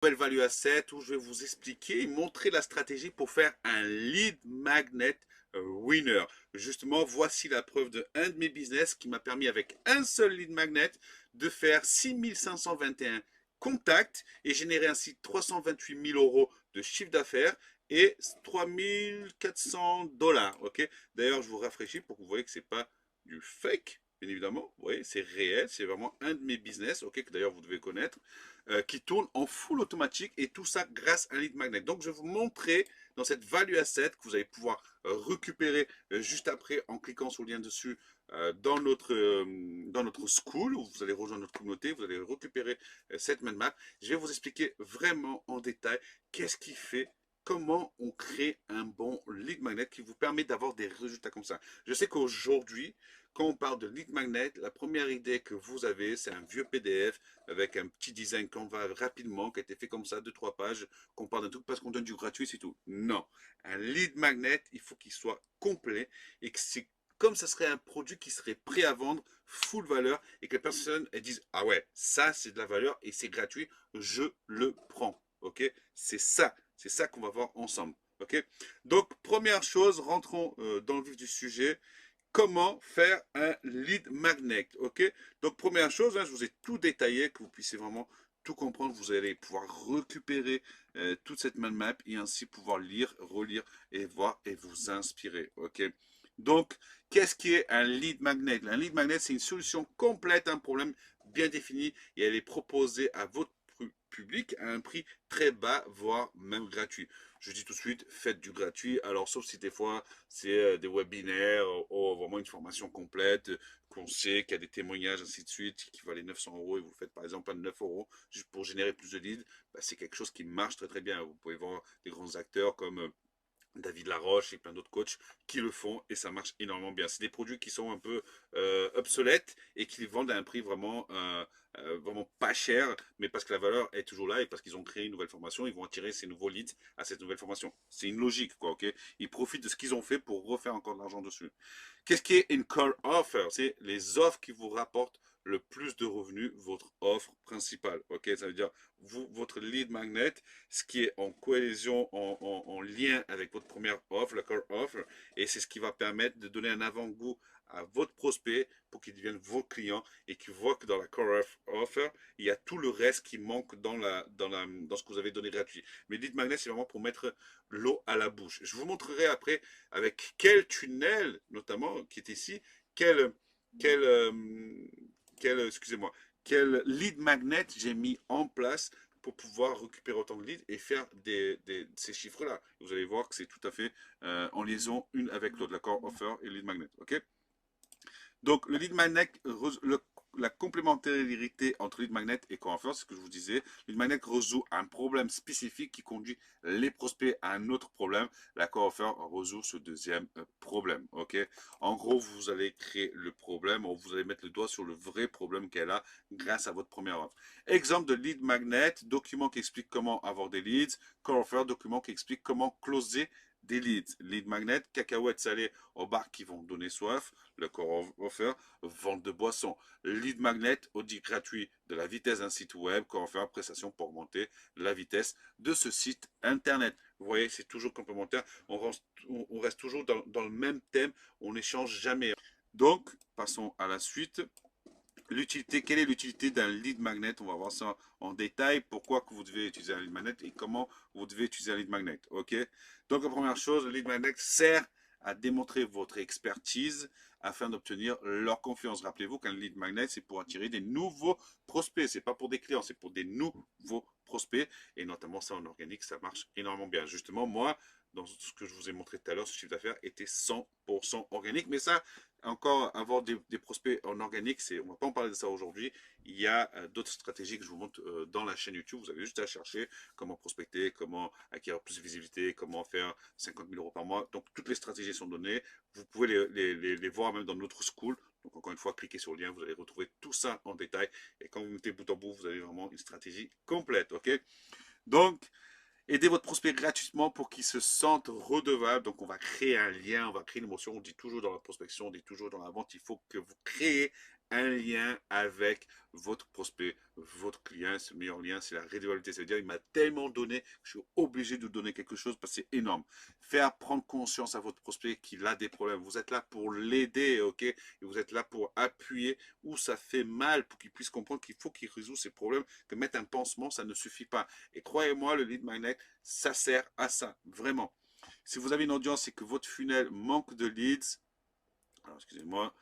Nouvelle value asset où je vais vous expliquer et montrer la stratégie pour faire un lead magnet winner. Justement, voici la preuve de un de mes business qui m'a permis avec un seul lead magnet de faire 6521 contacts et générer ainsi 328 000 euros de chiffre d'affaires et 3400 dollars. Ok. D'ailleurs, je vous rafraîchis pour que vous voyez que c'est pas du fake. Bien évidemment, vous voyez, c'est réel, c'est vraiment un de mes business, ok, que d'ailleurs vous devez connaître, qui tourne en full automatique et tout ça grâce à un lead magnet. Donc je vais vous montrer dans cette value asset que vous allez pouvoir récupérer juste après en cliquant sur le lien dessus dans notre school où vous allez rejoindre notre communauté, vous allez récupérer cette mind map. Je vais vous expliquer vraiment en détail qu'est-ce qui fait comment on crée un bon lead magnet qui vous permet d'avoir des résultats comme ça. Je sais qu'aujourd'hui, quand on parle de lead magnet, la première idée que vous avez, c'est un vieux PDF avec un petit design qu'on va rapidement, qui a été fait comme ça, deux, trois pages, qu'on parle d'un truc parce qu'on donne du gratuit, c'est tout. Non. Un lead magnet, il faut qu'il soit complet et que c'est comme ça serait un produit qui serait prêt à vendre, full valeur, et que les personnes elles disent ah ouais, ça c'est de la valeur et c'est gratuit, je le prends. Ok, c'est ça qu'on va voir ensemble. Ok, donc première chose, rentrons dans le vif du sujet. Comment faire un lead magnet, ok? Donc première chose, hein, je vous ai tout détaillé, que vous puissiez vraiment tout comprendre. Vous allez pouvoir récupérer toute cette mind map et ainsi pouvoir lire, relire et voir et vous inspirer, ok? Donc, qu'est-ce qui est un lead magnet? Un lead magnet, c'est une solution complète à un problème bien défini et elle est proposée à votre public à un prix très bas, voire même gratuit. Je dis tout de suite, faites du gratuit. Alors, sauf si des fois, c'est des webinaires ou vraiment une formation complète, qu'on sait qu'il y a des témoignages, ainsi de suite, qui valent 900 euros et vous le faites par exemple à 9 euros juste pour générer plus de leads, bah, c'est quelque chose qui marche très très bien. Vous pouvez voir des grands acteurs comme David Laroche et plein d'autres coachs qui le font et ça marche énormément bien. C'est des produits qui sont un peu obsolètes et qui vendent à un prix vraiment pas cher, mais parce que la valeur est toujours là et parce qu'ils ont créé une nouvelle formation, ils vont attirer ces nouveaux leads à cette nouvelle formation. C'est une logique, quoi, ok? Ils profitent de ce qu'ils ont fait pour refaire encore de l'argent dessus. Qu'est-ce qui est une core offer? C'est les offres qui vous rapportent le plus de revenus, votre offre principale. Ok, ça veut dire vous, votre lead magnet, ce qui est en cohésion, en lien avec votre première offre, la core offer, et c'est ce qui va permettre de donner un avant-goût à votre prospect pour qu'il devienne vos clients et qu'il voit que dans la core offer, il y a tout le reste qui manque dans ce que vous avez donné gratuit. Mais lead magnet, c'est vraiment pour mettre l'eau à la bouche. Je vous montrerai après avec quel tunnel, notamment, qui est ici, quel, quel, euh, excusez-moi, quel lead magnet j'ai mis en place pour pouvoir récupérer autant de leads et faire ces chiffres-là. Vous allez voir que c'est tout à fait en liaison une avec l'autre, l'accord offer et lead magnet. Ok. Donc, le lead magnet, la complémentarité entre lead magnet et core offer, c'est ce que je vous disais. Lead magnet résout un problème spécifique qui conduit les prospects à un autre problème. La core offer résout ce deuxième problème. Ok. En gros, vous allez créer le problème, ou vous allez mettre le doigt sur le vrai problème qu'elle a grâce à votre première offre. Exemple de lead magnet, document qui explique comment avoir des leads. Core offer, document qui explique comment closer des leads. Lead magnet, cacahuètes salées aux bars qui vont donner soif. Le core offer, vente de boissons. Lead magnet, audit gratuit de la vitesse d'un site web. Core offer, prestation pour augmenter la vitesse de ce site internet. Vous voyez, c'est toujours complémentaire. On reste toujours dans le même thème. On n'échange jamais. Donc, passons à la suite. L'utilité, quelle est l'utilité d'un lead magnet? On va voir ça en détail. Pourquoi que vous devez utiliser un lead magnet et comment vous devez utiliser un lead magnet. Ok. Donc la première chose, le lead magnet sert à démontrer votre expertise afin d'obtenir leur confiance. Rappelez-vous qu'un lead magnet, c'est pour attirer des nouveaux prospects. C'est pas pour des clients, c'est pour des nouveaux prospects. Et notamment ça en organique, ça marche énormément bien. Justement, moi, dans ce que je vous ai montré tout à l'heure, ce chiffre d'affaires était 100% organique. Mais ça, encore avoir des prospects en organique, on ne va pas en parler de ça aujourd'hui. Il y a d'autres stratégies que je vous montre dans la chaîne YouTube. Vous avez juste à chercher comment prospecter, comment acquérir plus de visibilité, comment faire 50 000 euros par mois. Donc toutes les stratégies sont données. Vous pouvez les voir même dans notre school. Donc encore une fois, cliquez sur le lien, vous allez retrouver tout ça en détail. Et quand vous mettez bout en bout, vous avez vraiment une stratégie complète. Ok. Donc, aidez votre prospect gratuitement pour qu'il se sente redevable. Donc, on va créer un lien, on va créer une émotion. On dit toujours dans la prospection, on dit toujours dans la vente, il faut que vous créez un lien avec votre prospect, votre client. Ce meilleur lien, c'est la régularité. C'est-à-dire, il m'a tellement donné que je suis obligé de donner quelque chose parce que c'est énorme. Faire prendre conscience à votre prospect qu'il a des problèmes. Vous êtes là pour l'aider, ok? Et vous êtes là pour appuyer où ça fait mal pour qu'il puisse comprendre qu'il faut qu'il résout ses problèmes, que mettre un pansement, ça ne suffit pas. Et croyez-moi, le lead magnet, ça sert à ça, vraiment. Si vous avez une audience et que votre funnel manque de leads, alors excusez-moi,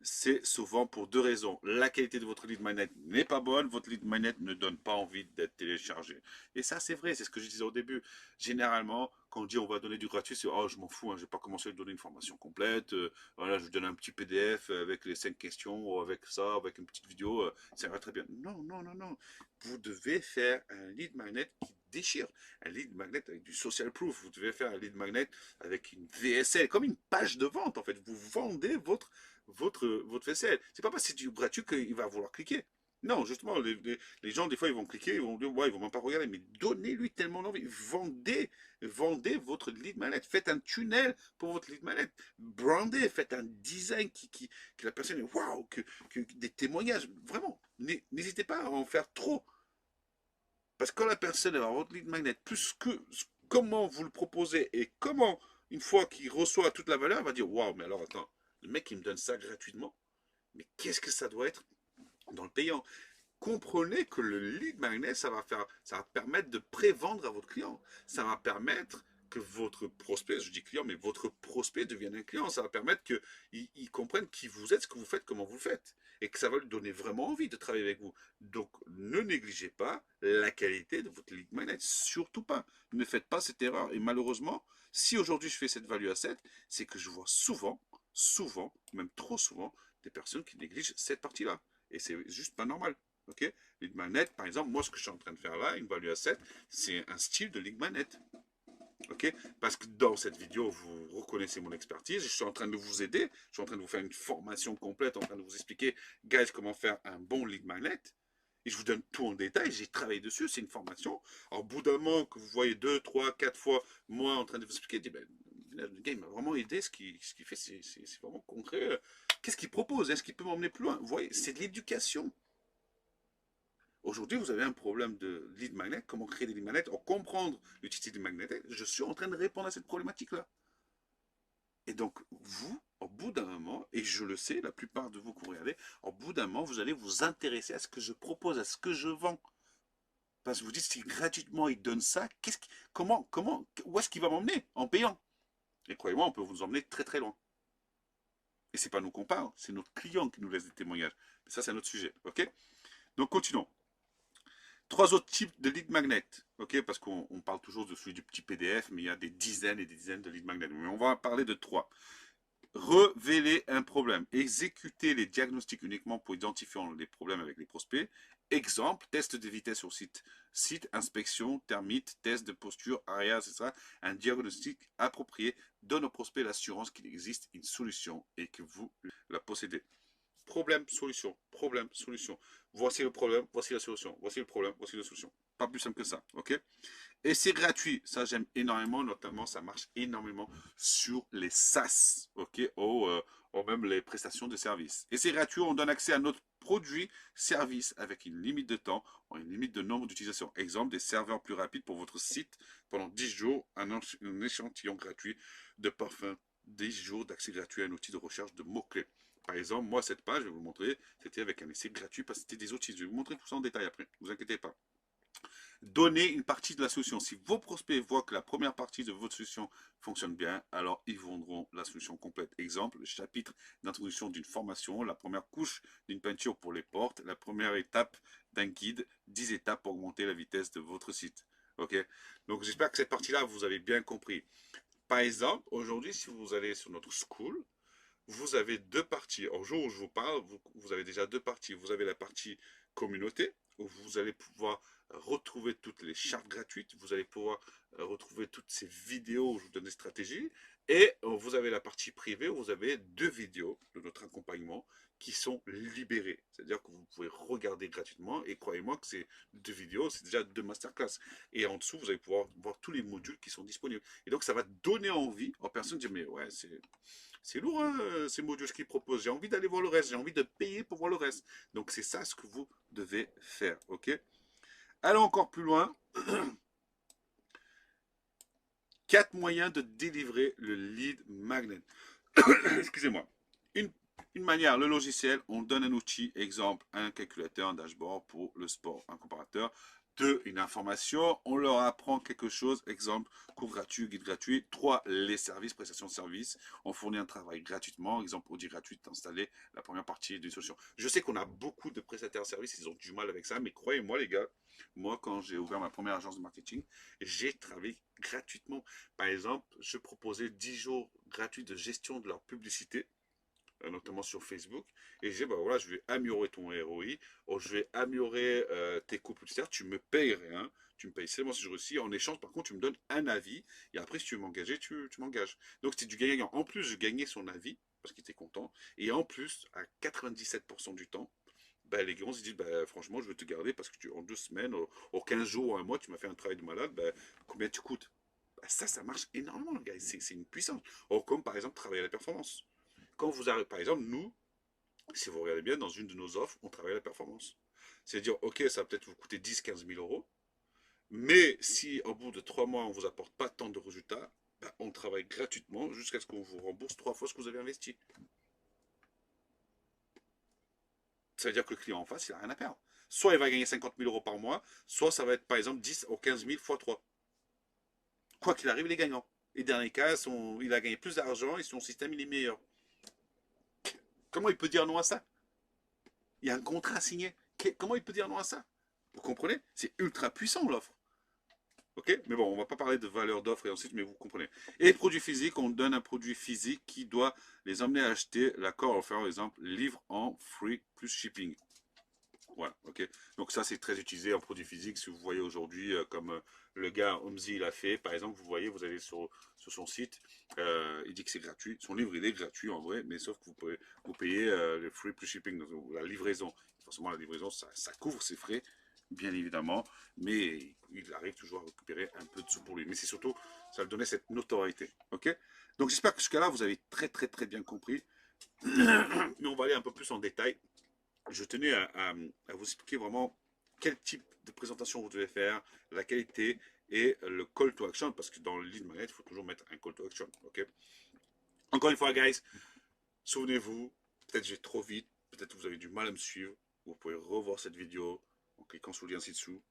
c'est souvent pour deux raisons. La qualité de votre lead magnet n'est pas bonne, votre lead magnet ne donne pas envie d'être téléchargé. Et ça, c'est vrai, c'est ce que je disais au début. Généralement, quand on dit on va donner du gratuit, c'est oh, je m'en fous, hein, je vais pas commencer à donner une formation complète. Voilà, je donne un petit PDF avec les 5 questions, ou avec ça, avec une petite vidéo, ça va très bien. Non, non, non, non. Vous devez faire un lead magnet qui déchire. Un lead magnet avec du social proof. Vous devez faire un lead magnet avec une VSL, comme une page de vente en fait. Vous vendez votre vaisselle. C'est pas parce que c'est du gratuit qu'il va vouloir cliquer. Non, justement, les gens, des fois, ils vont cliquer, ils vont dire, ouais, ils vont même pas regarder, mais donnez-lui tellement d'envie. Vendez votre lead magnet. Faites un tunnel pour votre lead magnet. Brandez, faites un design que la personne est, waouh, des témoignages. Vraiment, n'hésitez pas à en faire trop. Parce que quand la personne va votre lead magnet, plus que comment vous le proposez et comment, une fois qu'il reçoit toute la valeur, il va dire, waouh, mais alors attends, le mec, il me donne ça gratuitement. Mais qu'est-ce que ça doit être dans le payant? Comprenez que le lead magnet, ça va permettre de prévendre à votre client. Ça va permettre que votre prospect, je dis client, mais votre prospect devienne un client. Ça va permettre qu'il comprenne qui vous êtes, ce que vous faites, comment vous le faites. Et que ça va lui donner vraiment envie de travailler avec vous. Donc, ne négligez pas la qualité de votre lead magnet. Surtout pas. Ne faites pas cette erreur. Et malheureusement, si aujourd'hui je fais cette value asset, c'est que je vois souvent, même trop souvent, des personnes qui négligent cette partie-là. Et c'est juste pas normal. Ok, lead magnet, par exemple, moi, ce que je suis en train de faire là, une value asset, c'est un style de lead magnet. Ok, parce que dans cette vidéo, vous reconnaissez mon expertise. Je suis en train de vous aider. Je suis en train de vous faire une formation complète, en train de vous expliquer, guys, comment faire un bon lead magnet. Et je vous donne tout en détail. J'ai travaillé dessus. C'est une formation. Alors, au bout d'un moment, que vous voyez 2, 3, 4 fois moi en train de vous expliquer, ben, le gars, il m'a vraiment aidé. Ce qu'il fait, c'est vraiment concret. Qu'est-ce qu'il propose? Est-ce qu'il peut m'emmener plus loin? Vous voyez, c'est de l'éducation. Aujourd'hui, vous avez un problème de lead magnet, comment créer des lead magnets, en comprendre l'utilité du magnet. Je suis en train de répondre à cette problématique-là. Et donc, vous, au bout d'un moment, et je le sais, la plupart de vous que vous regardez, au bout d'un moment, vous allez vous intéresser à ce que je propose, à ce que je vends. Parce que vous dites, si gratuitement il donne ça, où est-ce qu'il va m'emmener en payant? Et croyez-moi, on peut vous emmener très très loin. Et c'est pas nous qu'on parle, c'est notre client qui nous laisse des témoignages. Mais ça, c'est un autre sujet. Ok? Donc, continuons. 3 autres types de lead magnet, ok, parce qu'on parle toujours de celui du petit PDF, mais il y a des dizaines et des dizaines de lead magnets. Mais on va parler de 3. Révéler un problème. Exécuter les diagnostics uniquement pour identifier les problèmes avec les prospects. Exemple, test de vitesse sur site, inspection, termites, test de posture, arrière, etc. Un diagnostic approprié donne au prospect l'assurance qu'il existe une solution et que vous la possédez. Problème, solution, problème, solution. Voici le problème, voici la solution. Voici le problème, voici la solution. Pas plus simple que ça, ok? Et c'est gratuit. Ça, j'aime énormément. Notamment, ça marche énormément sur les SaaS, ok? Ou même les prestations de services. Et c'est gratuit. On donne accès à notre produit, service, avec une limite de temps, une limite de nombre d'utilisations. Exemple, des serveurs plus rapides pour votre site pendant 10 jours, un échantillon gratuit de parfum, 10 jours d'accès gratuit à un outil de recherche de mots-clés. Par exemple, moi, cette page, je vais vous montrer, c'était avec un essai gratuit parce que c'était des outils. Je vais vous montrer tout ça en détail après, ne vous inquiétez pas. Donnez une partie de la solution. Si vos prospects voient que la première partie de votre solution fonctionne bien, alors ils vendront la solution complète. Exemple, le chapitre d'introduction d'une formation, la première couche d'une peinture pour les portes, la première étape d'un guide, 10 étapes pour augmenter la vitesse de votre site. Ok? Donc j'espère que cette partie-là, vous avez bien compris. Par exemple, aujourd'hui, si vous allez sur notre school, vous avez 2 parties. Au jour où je vous parle, vous avez déjà 2 parties. Vous avez la partie communauté, où vous allez pouvoir retrouver toutes les chartes gratuites, vous allez pouvoir retrouver toutes ces vidéos où je vous donne des stratégies, et vous avez la partie privée où vous avez 2 vidéos de notre accompagnement qui sont libérées. C'est-à-dire que vous pouvez regarder gratuitement, et croyez-moi que ces 2 vidéos, c'est déjà 2 masterclass. Et en dessous, vous allez pouvoir voir tous les modules qui sont disponibles. Et donc, ça va donner envie aux personnes de dire, mais ouais, c'est lourd, hein, ces modules qu'ils proposent. J'ai envie d'aller voir le reste. J'ai envie de payer pour voir le reste. Donc, c'est ça ce que vous devez faire. OK? Allons encore plus loin. 4 moyens de délivrer le lead magnet. Excusez-moi. Une, une manière, le logiciel, on donne un outil, exemple, un calculateur, un dashboard pour le sport, un comparateur. 2, une information, on leur apprend quelque chose, exemple, cours gratuit, guide gratuit. 3, les services, prestations de services, on fournit un travail gratuitement, exemple, audit gratuit, installer la première partie d'une solution. Je sais qu'on a beaucoup de prestataires de services, ils ont du mal avec ça, mais croyez-moi les gars, moi quand j'ai ouvert ma première agence de marketing, j'ai travaillé gratuitement. Par exemple, je proposais 10 jours gratuits de gestion de leur publicité, notamment sur Facebook. Et je disais, bah voilà, je vais améliorer ton ROI, je vais améliorer tes coûts publicitaires, tu me payes rien, tu me payes seulement si je réussis. En échange, par contre, tu me donnes un avis, et après, si tu veux m'engager, tu m'engages. Donc, c'était du gagnant. En plus, je gagnais son avis, parce qu'il était content, et en plus, à 97% du temps, bah, les gars se disent, bah, franchement, je veux te garder parce que en 2 semaines, au 15 jours ou un mois, tu m'as fait un travail de malade, bah, combien tu coûtes? Bah, ça marche énormément, les gars. C'est une puissance. Or, comme par exemple, travailler à la performance. Quand vous arrivez, par exemple, nous, si vous regardez bien, dans une de nos offres, on travaille à la performance. C'est-à-dire, ok, ça va peut-être vous coûter 10-15 000 euros, mais si au bout de 3 mois, on ne vous apporte pas tant de résultats, bah, on travaille gratuitement jusqu'à ce qu'on vous rembourse 3 fois ce que vous avez investi. Ça veut dire que le client en face, il n'a rien à perdre. Soit il va gagner 50 000 euros par mois, soit ça va être par exemple 10 ou 15 000 fois 3. Quoi qu'il arrive, il est gagnant. Et dans les cas, il a gagné plus d'argent et son système, il est meilleur. Comment il peut dire non à ça? Il y a un contrat signé. Comment il peut dire non à ça? Vous comprenez? C'est ultra puissant l'offre. Ok? Mais bon, on ne va pas parler de valeur d'offre et ensuite, mais vous comprenez. Et les produits physiques, on donne un produit physique qui doit les emmener à acheter l'accord offert, par exemple, livre en free plus shipping. Voilà, ok. Donc ça, c'est très utilisé en produit physique. Si vous voyez aujourd'hui, comme le gars Omzi l'a fait, par exemple, vous voyez, vous allez sur son site, il dit que c'est gratuit. Son livre, il est gratuit en vrai, mais sauf que vous payez le free plus shipping, donc la livraison. Forcément, la livraison, ça couvre ses frais, bien évidemment, mais il arrive toujours à récupérer un peu de sous pour lui. Mais c'est surtout, ça lui donnait cette notoriété, ok. Donc j'espère que jusqu'à là, vous avez très très très bien compris. Mais on va aller un peu plus en détail. Je tenais à vous expliquer vraiment quel type de présentation vous devez faire, la qualité et le call to action, parce que dans le lead magnet, il faut toujours mettre un call to action. Okay. Encore une fois, guys, souvenez-vous, peut-être j'ai trop vite, peut-être vous avez du mal à me suivre, vous pouvez revoir cette vidéo en cliquant sur le lien ci-dessous.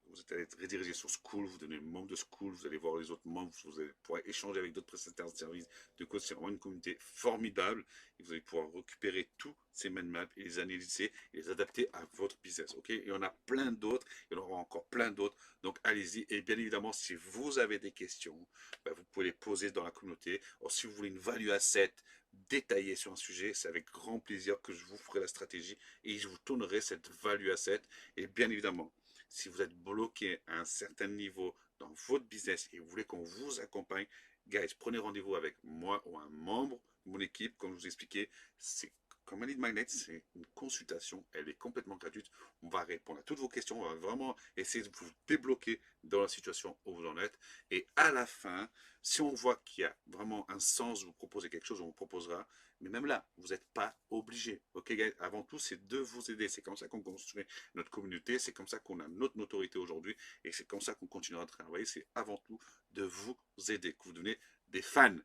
Vous êtes redirigé sur School, vous devenez membre de School, vous allez voir les autres membres, vous allez pouvoir échanger avec d'autres prestataires de services. De quoi c'est vraiment une communauté formidable et vous allez pouvoir récupérer tous ces mind maps et les analyser et les adapter à votre business. Ok? Et on a plein d'autres, il y en aura encore plein d'autres. Donc allez-y. Et bien évidemment, si vous avez des questions, ben, vous pouvez les poser dans la communauté. Ou si vous voulez une value asset détaillée sur un sujet, c'est avec grand plaisir que je vous ferai la stratégie et je vous tournerai cette value asset. Et bien évidemment, si vous êtes bloqué à un certain niveau dans votre business et vous voulez qu'on vous accompagne, guys, prenez rendez-vous avec moi ou un membre de mon équipe. Comme je vous ai expliqué, c'est comme un lead magnet, c'est une consultation, elle est complètement gratuite. On va répondre à toutes vos questions, on va vraiment essayer de vous débloquer dans la situation où vous en êtes. Et à la fin, si on voit qu'il y a vraiment un sens, vous proposez quelque chose, on vous proposera. Mais même là, vous n'êtes pas obligé. Ok, guys, avant tout, c'est de vous aider. C'est comme ça qu'on construit notre communauté, c'est comme ça qu'on a notre notoriété aujourd'hui et c'est comme ça qu'on continuera à travailler. C'est avant tout de vous aider, que vous devenez des fans.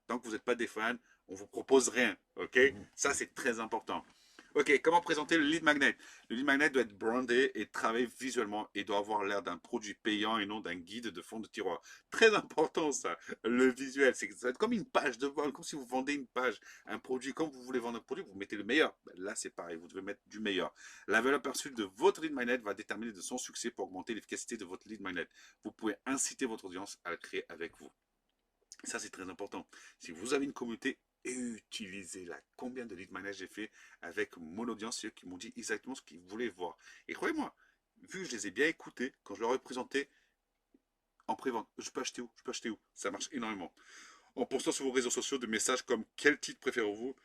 Tant que vous n'êtes pas des fans, on ne vous propose rien. Ok? Ça, c'est très important. Ok, comment présenter le lead magnet? Le lead magnet doit être brandé et travailler visuellement et doit avoir l'air d'un produit payant et non d'un guide de fond de tiroir. Très important ça, le visuel. Ça va être comme une page de vente, comme si vous vendez une page, un produit. Quand vous voulez vendre un produit, vous mettez le meilleur. Ben là, c'est pareil, vous devez mettre du meilleur. La valeur perçue de votre lead magnet va déterminer de son succès pour augmenter l'efficacité de votre lead magnet. Vous pouvez inciter votre audience à le créer avec vous. Ça, c'est très important. Si vous avez une communauté, utilisez-la. Combien de lead managers j'ai fait avec mon audience, ceux qui m'ont dit exactement ce qu'ils voulaient voir. Et croyez-moi, vu que je les ai bien écoutés, quand je leur ai présenté en pré-vente, je peux acheter où? Je peux acheter où? Ça marche énormément. En postant sur vos réseaux sociaux des messages comme quel titre préférez-vous?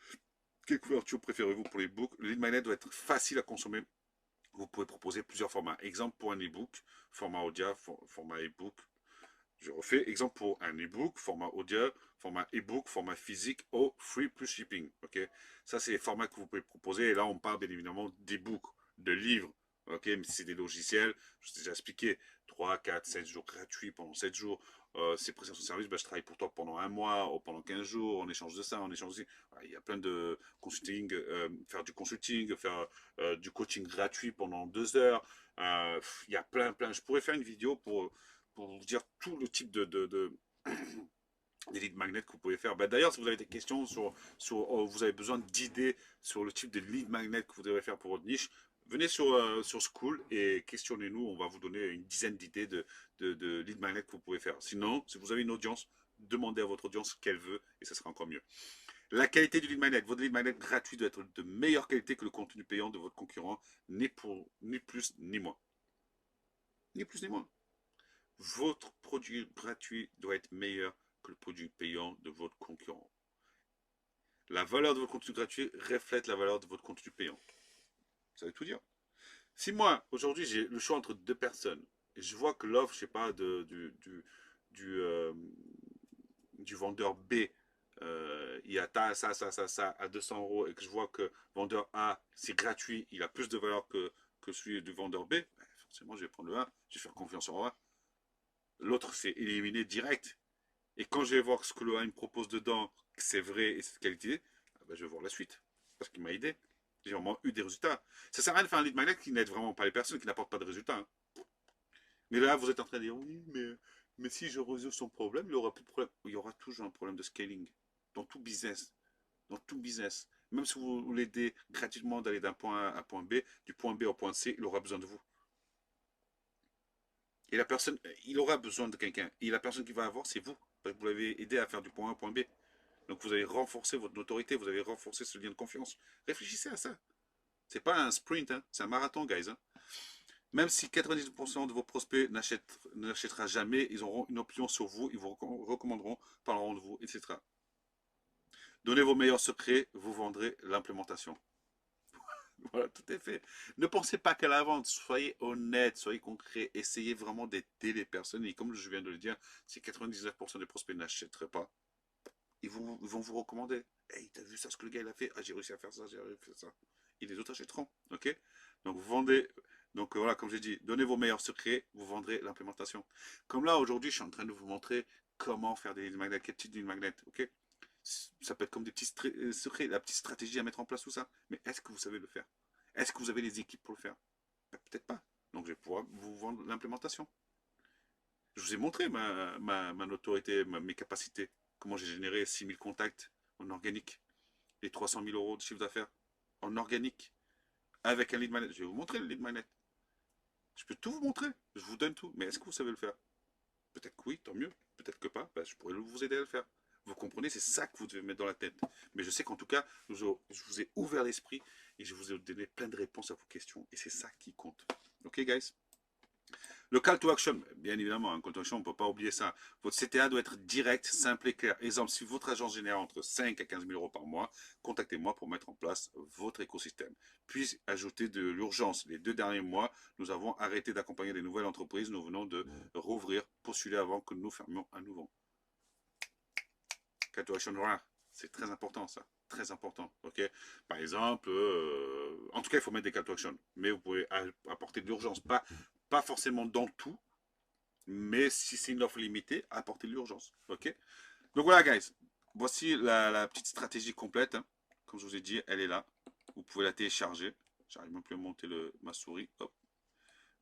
Quelle couverture préférez-vous pour les books? Le lead magnet doit être facile à consommer. Vous pouvez proposer plusieurs formats. Exemple pour un e-book, format audio, format e-book. Je refais exemple pour un e-book, format audio, format e-book, format physique ou free plus shipping. Ok, ça c'est les formats que vous pouvez proposer. Et là, on parle bien évidemment d'e-book, de livres. Ok, mais si c'est des logiciels, je t'ai déjà expliqué, 3, 4, 7 jours gratuits pendant 7 jours. C'est prestations de service, ben, je travaille pour toi pendant un mois ou pendant 15 jours, en échange de ça, en échange de... Il y a plein de consulting, faire du consulting, faire du coaching gratuit pendant 2 heures. Il y a plein. Je pourrais faire une vidéo pour vous dire tout le type des lead magnets que vous pouvez faire. Ben, d'ailleurs, si vous avez des questions vous avez besoin d'idées sur le type de lead magnet que vous devez faire pour votre niche, venez sur School et questionnez-nous. On va vous donner une dizaine d'idées de lead magnets que vous pouvez faire. Sinon, si vous avez une audience, demandez à votre audience ce qu'elle veut et ça sera encore mieux. La qualité du lead magnet. Votre lead magnet gratuit doit être de meilleure qualité que le contenu payant de votre concurrent, ni plus ni moins. Ni plus ni moins. Votre produit gratuit doit être meilleur que le produit payant de votre concurrent. La valeur de votre contenu gratuit reflète la valeur de votre contenu payant. Ça veut tout dire. Si moi, aujourd'hui, j'ai le choix entre deux personnes, et je vois que l'offre, je sais pas, du, euh, du vendeur B, il y a ça à 200 euros, et que je vois que vendeur A, c'est gratuit, il a plus de valeur que celui du vendeur B, ben, forcément, je vais prendre le A, je vais faire confiance en A. L'autre, c'est éliminé direct. Et quand je vais voir ce que le A me propose dedans, que c'est vrai et c'est de qualité, ben, je vais voir la suite. Parce qu'il m'a aidé. J'ai vraiment eu des résultats. Ça sert à rien de faire un lead magnet qui n'aide vraiment pas les personnes, qui n'apporte pas de résultats. Hein. Mais là, vous êtes en train de dire, oui, mais si je résous son problème, il n'y aura plus de problème. Il y aura toujours un problème de scaling. Dans tout business. Dans tout business. Même si vous l'aidez gratuitement d'aller d'un point A à un point B, du point B au point C, il aura besoin de vous. Et la personne, il aura besoin de quelqu'un. Et la personne qui va avoir, c'est vous. Parce que vous l'avez aidé à faire du point A au point B. Donc vous avez renforcé votre notoriété, vous avez renforcé ce lien de confiance. Réfléchissez à ça. C'est pas un sprint, hein. C'est un marathon, guys. Hein. Même si 90% de vos prospects n'achètera jamais, ils auront une opinion sur vous, ils vous recommanderont, parleront de vous, etc. Donnez vos meilleurs secrets, vous vendrez l'implémentation. Voilà, tout est fait. Ne pensez pas qu'à la vente, soyez honnête, soyez concret, essayez vraiment d'aider les personnes. Et comme je viens de le dire, si 99% des prospects n'achèteraient pas, ils vont vous recommander. Hey, t'as vu ça, ce que le gars il a fait? Ah, j'ai réussi à faire ça, j'ai réussi à faire ça. Et les autres achèteront. Ok. Donc, vous vendez. Donc, voilà, comme j'ai dit, donnez vos meilleurs secrets, vous vendrez l'implémentation. Comme là, aujourd'hui, je suis en train de vous montrer comment faire des lignes magnètes, quel type de lignes magnètes. Ok. Ça peut être comme des petits secrets, la petite stratégie à mettre en place, tout ça. Mais est-ce que vous savez le faire? Est-ce que vous avez les équipes pour le faire? Ben, peut-être pas. Donc, je vais pouvoir vous vendre l'implémentation. Je vous ai montré ma notoriété, mes capacités. Comment j'ai généré 6000 contacts en organique et 300 000 euros de chiffre d'affaires en organique avec un lead magnet. Je vais vous montrer le lead magnet. Je peux tout vous montrer. Je vous donne tout. Mais est-ce que vous savez le faire? Peut-être que oui, tant mieux. Peut-être que pas. Ben, je pourrais vous aider à le faire. Vous comprenez, c'est ça que vous devez mettre dans la tête. Mais je sais qu'en tout cas, je vous ai ouvert l'esprit et je vous ai donné plein de réponses à vos questions. Et c'est ça qui compte. Ok, guys? Le call to action, bien évidemment, un call to action, on ne peut pas oublier ça. Votre CTA doit être direct, simple et clair. Exemple, si votre agence génère entre 5 à 15 000 euros par mois, contactez-moi pour mettre en place votre écosystème. Puis, ajoutez de l'urgence. Les 2 derniers mois, nous avons arrêté d'accompagner des nouvelles entreprises. Nous venons de rouvrir, postuler avant que nous fermions à nouveau. Call to action rare. C'est très important, ça. Très important. Ok. Par exemple, en tout cas, il faut mettre des call to action. Mais vous pouvez apporter de l'urgence. Pas forcément dans tout, mais si c'est une offre limitée, apporter de l'urgence. Ok. Donc voilà, guys. Voici la petite stratégie complète. Hein. Comme je vous ai dit, elle est là. Vous pouvez la télécharger. J'arrive même plus à monter ma souris. Hop.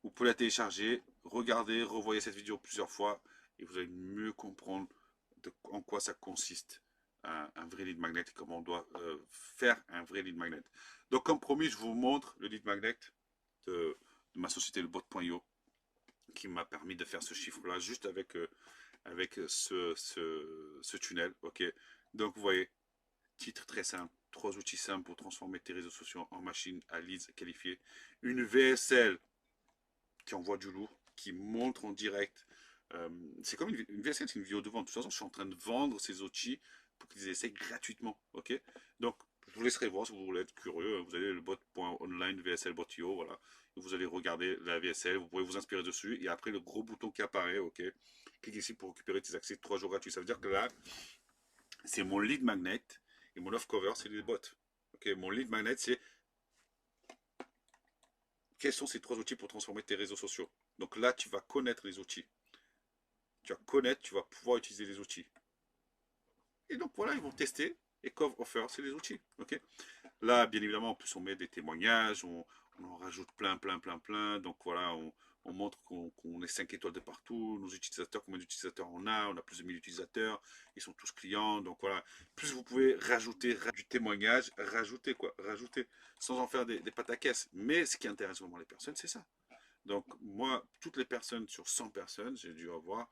Vous pouvez la télécharger, regarder, revoyez cette vidéo plusieurs fois et vous allez mieux comprendre en quoi ça consiste un vrai lead magnet et comment on doit faire un vrai lead magnet. Donc comme promis, je vous montre le lead magnet de ma société le bot.io qui m'a permis de faire ce chiffre-là juste avec ce tunnel. Ok. Donc vous voyez, titre très simple, 3 outils simples pour transformer tes réseaux sociaux en machine à leads qualifiés, une VSL qui envoie du lourd, qui montre en direct. C'est comme une VSL, c'est une vidéo de vente. De toute façon, je suis en train de vendre ces outils pour qu'ils essayent gratuitement. Ok. Donc, je vous laisserai voir si vous voulez être curieux. Vous allez le bot.online VSL.io, voilà. Vous allez regarder la VSL, vous pouvez vous inspirer dessus. Et après, le gros bouton qui apparaît, ok. Clique ici pour récupérer tes accès 3 jours gratuits. Ça veut dire que là, c'est mon lead magnet et mon off cover, c'est les bots. Ok. Mon lead magnet, c'est quels sont ces 3 outils pour transformer tes réseaux sociaux. Donc là, tu vas connaître les outils. Tu vas connaître, tu vas pouvoir utiliser les outils. Et donc voilà, ils vont tester. Et Cove Offer, c'est les outils. Ok. Là, bien évidemment, en plus, on met des témoignages, on en rajoute plein. Donc voilà, on montre qu'on est 5 étoiles de partout. Nos utilisateurs, combien d'utilisateurs on a plus de 1000 utilisateurs, ils sont tous clients. Donc voilà, plus vous pouvez rajouter du témoignage, rajouter, sans en faire des pataquès. Mais ce qui intéresse vraiment les personnes, c'est ça. Donc moi, toutes les personnes sur 100 personnes, j'ai dû avoir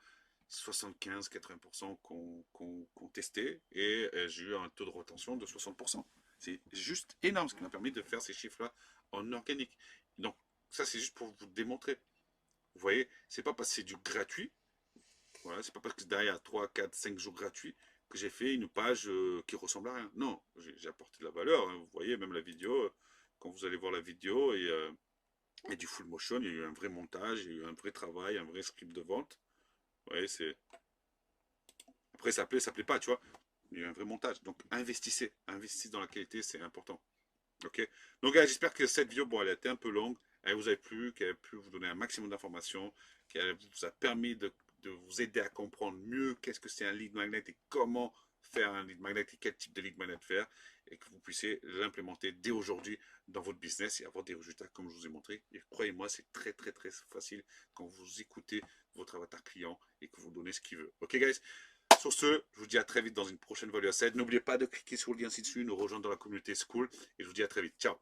75-80% qu'on testé et j'ai eu un taux de retention de 60%. C'est juste énorme, ce qui m'a permis de faire ces chiffres-là en organique. Donc ça, c'est juste pour vous démontrer. Vous voyez, c'est pas parce que c'est du gratuit, voilà, c'est pas parce que derrière 3, 4, 5 jours gratuits que j'ai fait une page qui ressemble à rien. Non, j'ai apporté de la valeur. Hein. Vous voyez, même la vidéo, quand vous allez voir la vidéo et du full motion, il y a eu un vrai montage, il y a eu un vrai travail, un vrai script de vente. Vous voyez, c'est... Après, ça plaît pas, tu vois. Il y a un vrai montage. Donc, investissez dans la qualité, c'est important. Ok. Donc, j'espère que cette vidéo, bon, elle a été un peu longue. Elle vous a plu, qu'elle a pu vous donner un maximum d'informations, qu'elle vous a permis de vous aider à comprendre mieux qu'est-ce que c'est un lead magnet et comment faire un lead magnet et quel type de lead magnet faire et que vous puissiez l'implémenter dès aujourd'hui dans votre business et avoir des résultats comme je vous ai montré. Et croyez-moi, c'est très facile quand vous écoutez votre avatar client et que vous donnez ce qu'il veut. Ok, guys? Sur ce, je vous dis à très vite dans une prochaine Value Asset. N'oubliez pas de cliquer sur le lien ci-dessus, nous rejoindre dans la communauté School et je vous dis à très vite. Ciao!